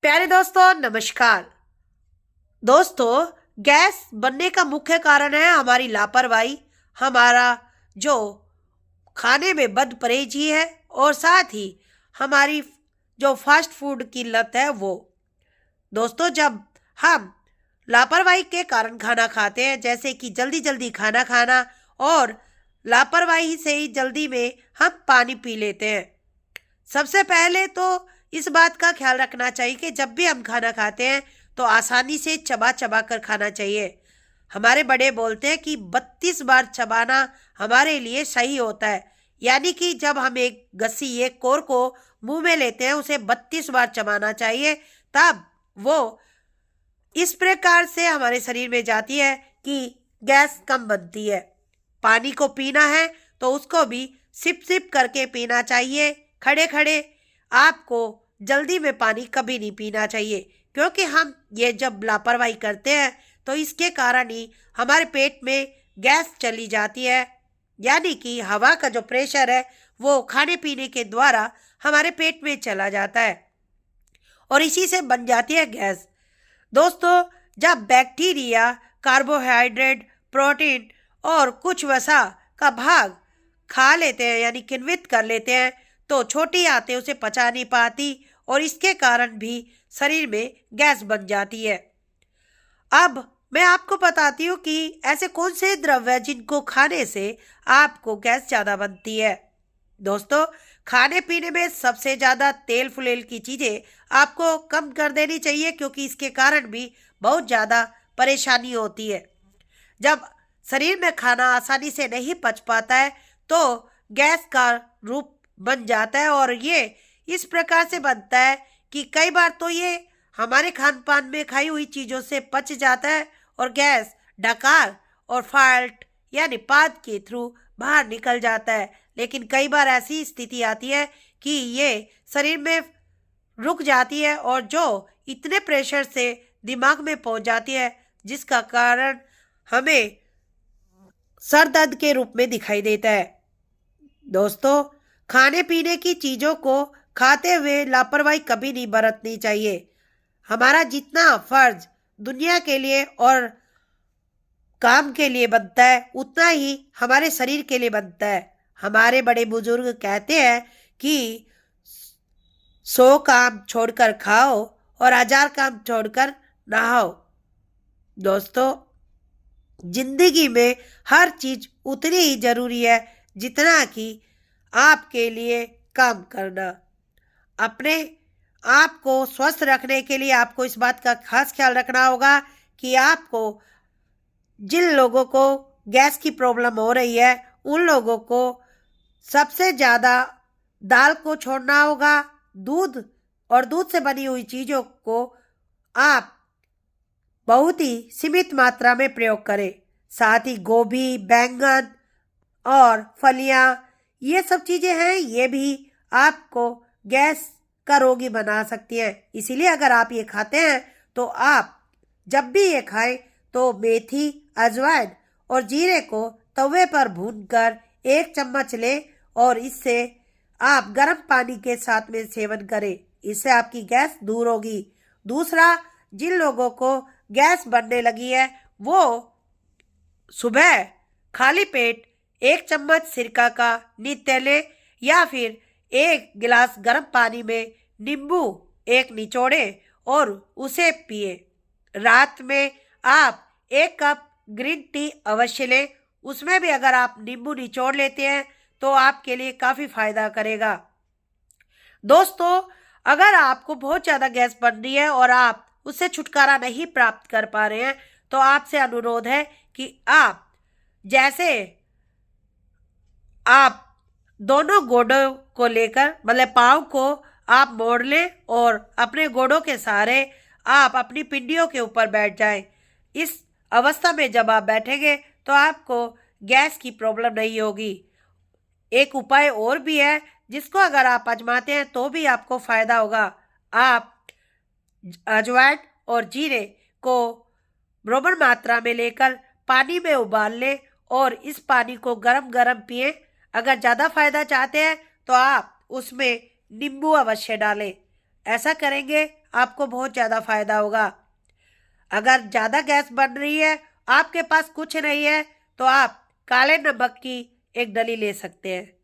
प्यारे दोस्तों नमस्कार। दोस्तों, गैस बनने का मुख्य कारण है हमारी लापरवाही, हमारा जो खाने में बदपरहेजी है और साथ ही हमारी जो फास्ट फूड की लत है वो। दोस्तों, जब हम लापरवाही के कारण खाना खाते हैं, जैसे कि जल्दी जल्दी खाना खाना और लापरवाही से ही जल्दी में हम पानी पी लेते हैं। सबसे पहले तो इस बात का ख्याल रखना चाहिए कि जब भी हम खाना खाते हैं तो आसानी से चबा चबा कर खाना चाहिए। हमारे बड़े बोलते हैं कि 32 बार चबाना हमारे लिए सही होता है, यानी कि जब हम एक गस्सी एक कोर को मुंह में लेते हैं उसे 32 बार चबाना चाहिए, तब वो इस प्रकार से हमारे शरीर में जाती है कि गैस कम बनती है। पानी को पीना है तो उसको भी सिप सिप करके पीना चाहिए। खड़े खड़े आपको जल्दी में पानी कभी नहीं पीना चाहिए, क्योंकि हम ये जब लापरवाही करते हैं तो इसके कारण ही हमारे पेट में गैस चली जाती है, यानी कि हवा का जो प्रेशर है वो खाने पीने के द्वारा हमारे पेट में चला जाता है और इसी से बन जाती है गैस। दोस्तों, जब बैक्टीरिया, कार्बोहाइड्रेट, प्रोटीन और कुछ वसा का भाग खा लेते हैं यानी किण्वित कर लेते हैं तो छोटी आंतें उसे पचा नहीं पाती और इसके कारण भी शरीर में गैस बन जाती है। अब मैं आपको बताती हूँ कि ऐसे कौन से द्रव्य हैं जिनको खाने से आपको गैस ज़्यादा बनती है। दोस्तों, खाने पीने में सबसे ज़्यादा तेल फुलेल की चीज़ें आपको कम कर देनी चाहिए, क्योंकि इसके कारण भी बहुत ज़्यादा परेशानी होती है। जब शरीर में खाना आसानी से नहीं पच पाता है तो गैस का रूप बन जाता है और ये इस प्रकार से बनता है कि कई बार तो ये हमारे खान पान में खाई हुई चीज़ों से पच जाता है और गैस डकार और फाल्ट यानी पाद के थ्रू बाहर निकल जाता है। लेकिन कई बार ऐसी स्थिति आती है कि ये शरीर में रुक जाती है और जो इतने प्रेशर से दिमाग में पहुंच जाती है जिसका कारण हमें सर दर्द के रूप में दिखाई देता है। दोस्तों, खाने पीने की चीज़ों को खाते हुए लापरवाही कभी नहीं बरतनी चाहिए। हमारा जितना फर्ज दुनिया के लिए और काम के लिए बनता है उतना ही हमारे शरीर के लिए बनता है। हमारे बड़े बुजुर्ग कहते हैं कि 100 काम छोड़कर खाओ और 1000 काम छोड़कर नहाओ। दोस्तों, जिंदगी में हर चीज उतनी ही जरूरी है जितना कि आपके लिए काम करना। अपने आप को स्वस्थ रखने के लिए आपको इस बात का खास ख्याल रखना होगा कि आपको जिन लोगों को गैस की प्रॉब्लम हो रही है उन लोगों को सबसे ज़्यादा दाल को छोड़ना होगा। दूध और दूध से बनी हुई चीज़ों को आप बहुत ही सीमित मात्रा में प्रयोग करें। साथ ही गोभी, बैंगन और फलियां, ये सब चीज़ें हैं, ये भी आपको गैस का रोगी बना सकती हैं। इसीलिए अगर आप ये खाते हैं तो आप जब भी ये खाएं तो मेथी, अजवाइन और जीरे को तवे पर भूनकर 1 चम्मच लें और इससे आप गर्म पानी के साथ में सेवन करें। इससे आपकी गैस दूर होगी। दूसरा, जिन लोगों को गैस बनने लगी है वो सुबह खाली पेट 1 चम्मच सिरका का नित्य लें या फिर 1 गिलास गर्म पानी में नींबू 1 निचोड़े और उसे पिए। रात में आप 1 कप ग्रीन टी अवश्य लें। उसमें भी अगर आप नींबू निचोड़ लेते हैं तो आपके लिए काफ़ी फायदा करेगा। दोस्तों, अगर आपको बहुत ज़्यादा गैस बन रही है और आप उससे छुटकारा नहीं प्राप्त कर पा रहे हैं तो आपसे अनुरोध है कि आप जैसे आप दोनों गोड़ों को लेकर मतलब पाँव को आप मोड़ लें और अपने गोड़ों के सहारे आप अपनी पिंडियों के ऊपर बैठ जाएं। इस अवस्था में जब आप बैठेंगे तो आपको गैस की प्रॉब्लम नहीं होगी। एक उपाय और भी है जिसको अगर आप आजमाते हैं तो भी आपको फायदा होगा। आप अजवाइन और जीरे को बराबर मात्रा में लेकर पानी में उबाल लें और इस पानी को गरम गरम पिए। अगर ज़्यादा फायदा चाहते हैं तो आप उसमें नींबू अवश्य डालें। ऐसा करेंगे आपको बहुत ज़्यादा फायदा होगा। अगर ज़्यादा गैस बन रही है, आपके पास कुछ नहीं है, तो आप काले नमक की एक डली ले सकते हैं।